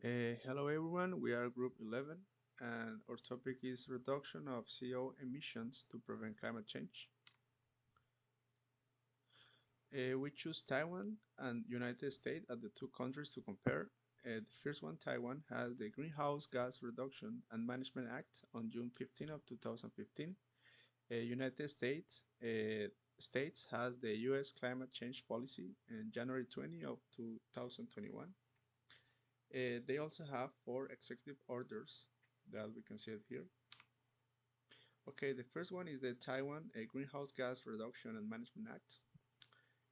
Hello everyone, we are Group 11 and our topic is reduction of CO emissions to prevent climate change. We choose Taiwan and United States as the two countries to compare. The first one, Taiwan, has the Greenhouse Gas Reduction and Management Act on June 15 of 2015. United States has the U.S. Climate Change Policy in January 20 of 2021. They also have four executive orders that we can see it here. Okay, the first one is the Taiwan Greenhouse Gas Reduction and Management Act.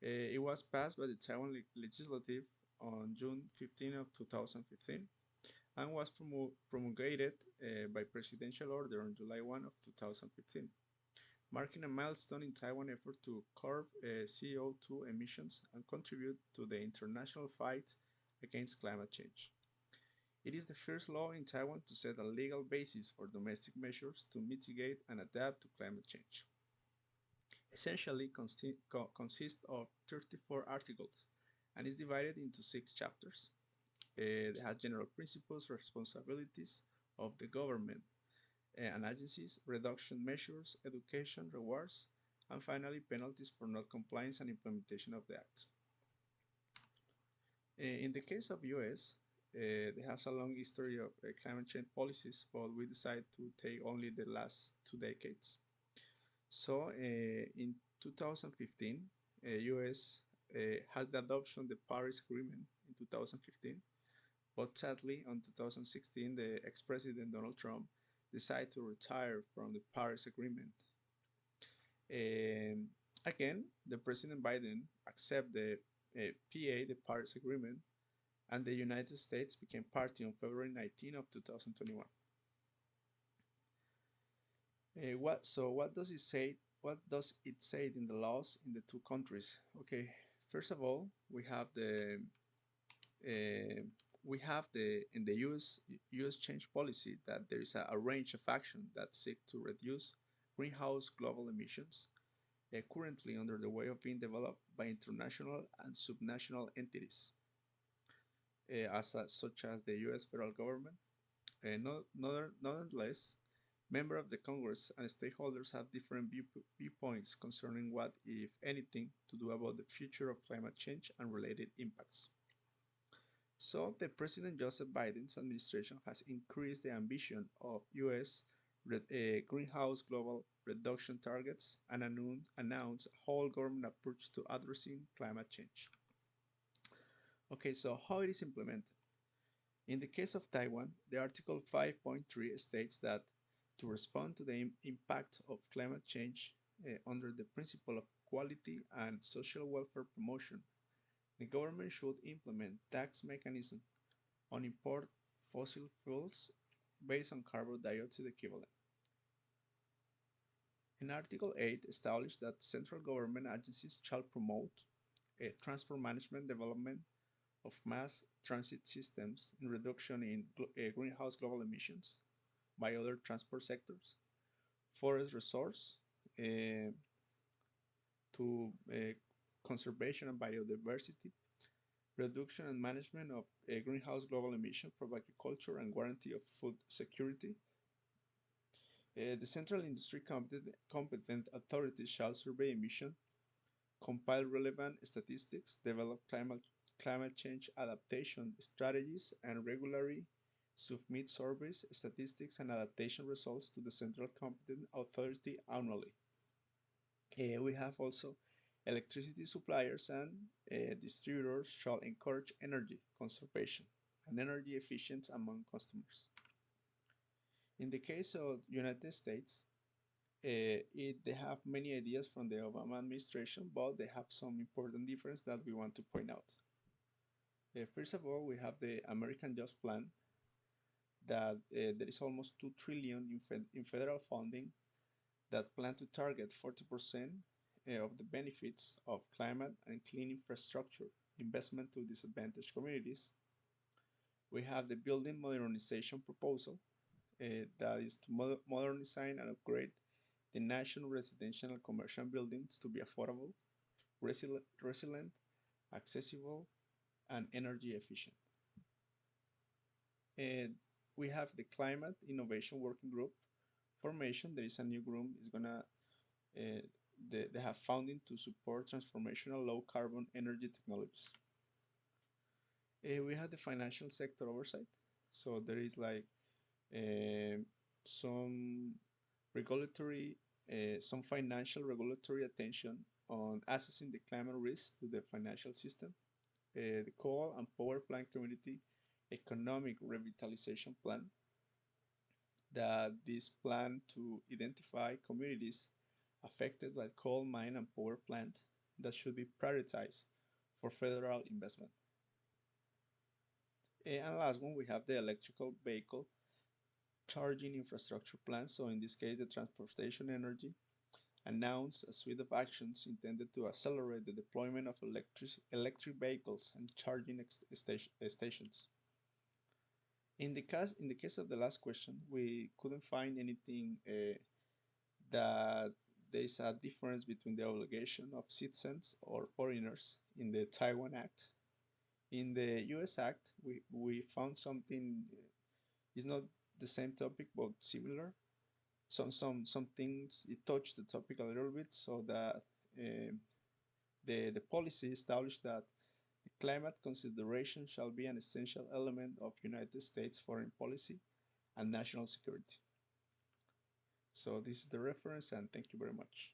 It was passed by the Taiwan Legislative on June 15 of 2015 and was promulgated by presidential order on July 1 of 2015, marking a milestone in Taiwan effort to curb CO2 emissions and contribute to the international fight against climate change. It is the first law in Taiwan to set a legal basis for domestic measures to mitigate and adapt to climate change. Essentially consists of 34 articles and is divided into 6 chapters. It has general principles, responsibilities of the government and agencies, reduction measures, education, rewards, and finally penalties for not compliance and implementation of the act. In the case of US, they have a long history of climate change policies, but we decided to take only the last 2 decades. So in 2015, US had the adoption of the Paris Agreement in 2015, but sadly, in 2016, the ex-president Donald Trump decided to retire from the Paris Agreement. And again, the President Biden accepted the PA, the Paris Agreement, and the United States became party on February 19 of 2021. What does it say? What does it say in the laws in the two countries? Okay, first of all, uh, we have the in the U.S. change policy that there is a range of action that seek to reduce greenhouse global emissions, currently under the way of being developed by international and subnational entities, such as the U.S. federal government. Nonetheless, members of the Congress and stakeholders have different viewpoints concerning what, if anything, to do about the future of climate change and related impacts. So, the President Joseph Biden's administration has increased the ambition of U.S. greenhouse global reduction targets and announced a whole government approach to addressing climate change. Okay, so how it is implemented? In the case of Taiwan, the Article 5.3 states that to respond to the impact of climate change under the principle of quality and social welfare promotion, the government should implement tax mechanism on import fossil fuels based on carbon dioxide equivalent. And Article 8 established that central government agencies shall promote a transport management development of mass transit systems in reduction in greenhouse global emissions by other transport sectors, forest resource uh, to conservation and biodiversity, reduction and management of greenhouse global emission from agriculture and guarantee of food security. The central industry competent authorities shall survey emission, compile relevant statistics, develop climate change adaptation strategies, and regularly submit surveys, statistics, and adaptation results to the central competent authority annually. We have also electricity suppliers and distributors shall encourage energy conservation and energy efficiency among customers. In the case of United States, they have many ideas from the Obama administration, but they have some important difference that we want to point out. First of all, we have the American Jobs Plan that there is almost 2 trillion in federal funding that plan to target 40% of the benefits of climate and clean infrastructure investment to disadvantaged communities. We have the building modernization proposal that is to modernize and upgrade the national residential and commercial buildings to be affordable, resilient, accessible, and energy efficient. And we have the Climate Innovation Working Group formation. There is a new group. Is gonna they have funding to support transformational low carbon energy technologies. We have the financial sector oversight. So there is like um some regulatory, some financial regulatory attention on assessing the climate risk to the financial system. The coal and power plant community economic revitalization plan, that this plan to identify communities affected by coal mine and power plant that should be prioritized for federal investment. And last one, we have the electrical vehicle charging infrastructure plan. So in this case, the transportation energy announced a suite of actions intended to accelerate the deployment of electric vehicles and charging stations. In the case of the last question, we couldn't find anything that there is a difference between the obligation of citizens or foreigners in the Taiwan Act. In the U.S. Act, we found something. It's not the same topic, but similar. Some things it touched the topic a little bit, so that um the policy established that the climate consideration shall be an essential element of United States foreign policy and national security. So this is the reference, and thank you very much.